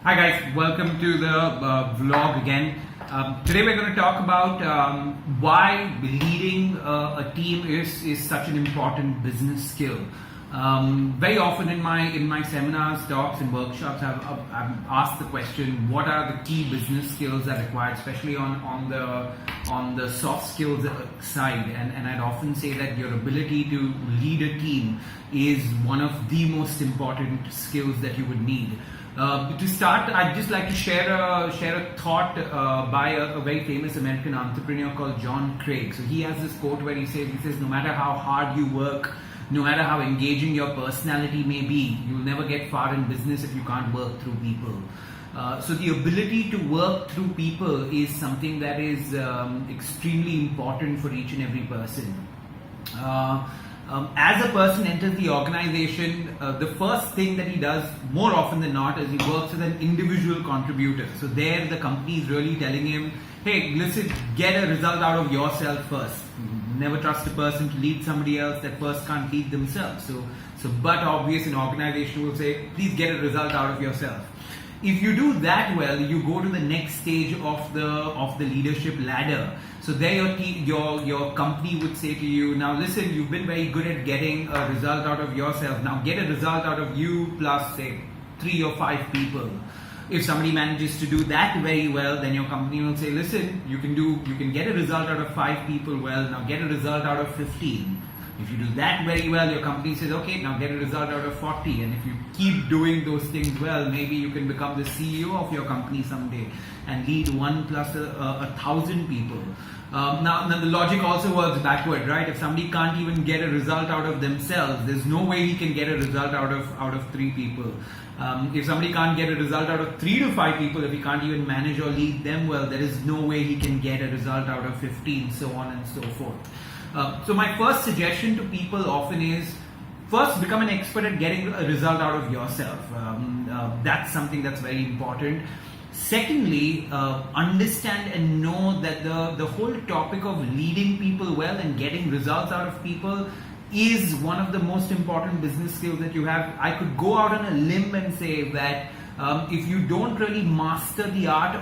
Hi guys, welcome to the vlog again. Today we're going to talk about why leading a team is such an important business skill. Very often in my seminars, talks and workshops, I've asked the question, what are the key business skills that are required, especially on the soft skills side, and I'd often say that your ability to lead a team is one of the most important skills that you would need. To start, I'd just like to share a thought by a very famous American entrepreneur called John Craig. So he has this quote where he says, no matter how hard you work, no matter how engaging your personality may be, you'll never get far in business if you can't work through people. So the ability to work through people is something that is extremely important for each and every person. As a person enters the organization, the first thing that he does more often than not is he works as an individual contributor. So there the company is really telling him, hey, listen, get a result out of yourself first. Never trust a person to lead somebody else that first can't lead themselves. But obvious, an organization will say, please get a result out of yourself. If you do that well, you go to the next stage of the leadership ladder. So there your company would say to you, now listen, you've been very good at getting a result out of yourself. Now get a result out of you plus say 3 or 5 people. If somebody manages to do that very well, then your company will say, listen, you can get a result out of 5 people well, now get a result out of 15. If you do that very well, your company says, okay, now get a result out of 40. And if you keep doing those things well, maybe you can become the CEO of your company someday and lead 1 plus 1,000 people. Now the logic also works backward, right? If somebody can't even get a result out of themselves, there's no way he can get a result out of 3 people. If somebody can't get a result out of 3 to 5 people, if he can't even manage or lead them well, there is no way he can get a result out of 15, so on and so forth. So my first suggestion to people often is, first become an expert at getting a result out of yourself. That's something that's very important. Secondly, understand and know that the whole topic of leading people well and getting results out of people is one of the most important business skills that you have. I could go out on a limb and say that if you don't really master the art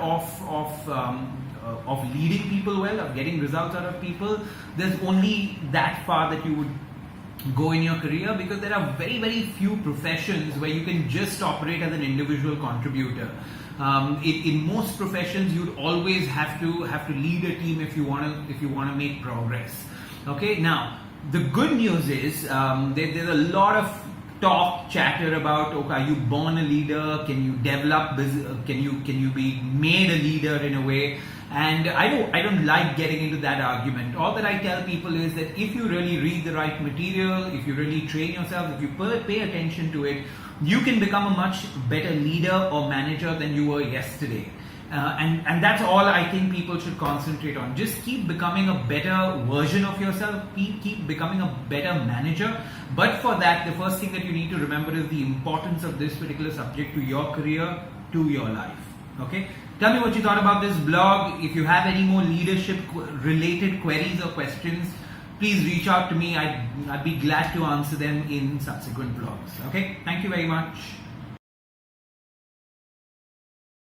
of leading people well, of getting results out of people, there's only that far that you would go in your career, because there are very, very few professions where you can just operate as an individual contributor. In most professions, you'd always have to lead a team if you want to make progress. Okay, now the good news is there's a lot of chatter about, okay, are you born a leader? Can you develop? Can you be made a leader in a way? And I don't like getting into that argument. All that I tell people is that if you really read the right material, if you really train yourself, if you pay attention to it, you can become a much better leader or manager than you were yesterday. And that's all I think people should concentrate on. Just keep becoming a better version of yourself, keep becoming a better manager. But for that, the first thing that you need to remember is the importance of this particular subject to your career, to your life. Okay? Tell me what you thought about this blog. If you have any more leadership related queries or questions, please reach out to me. I'd be glad to answer them in subsequent vlogs. Okay? Thank you very much.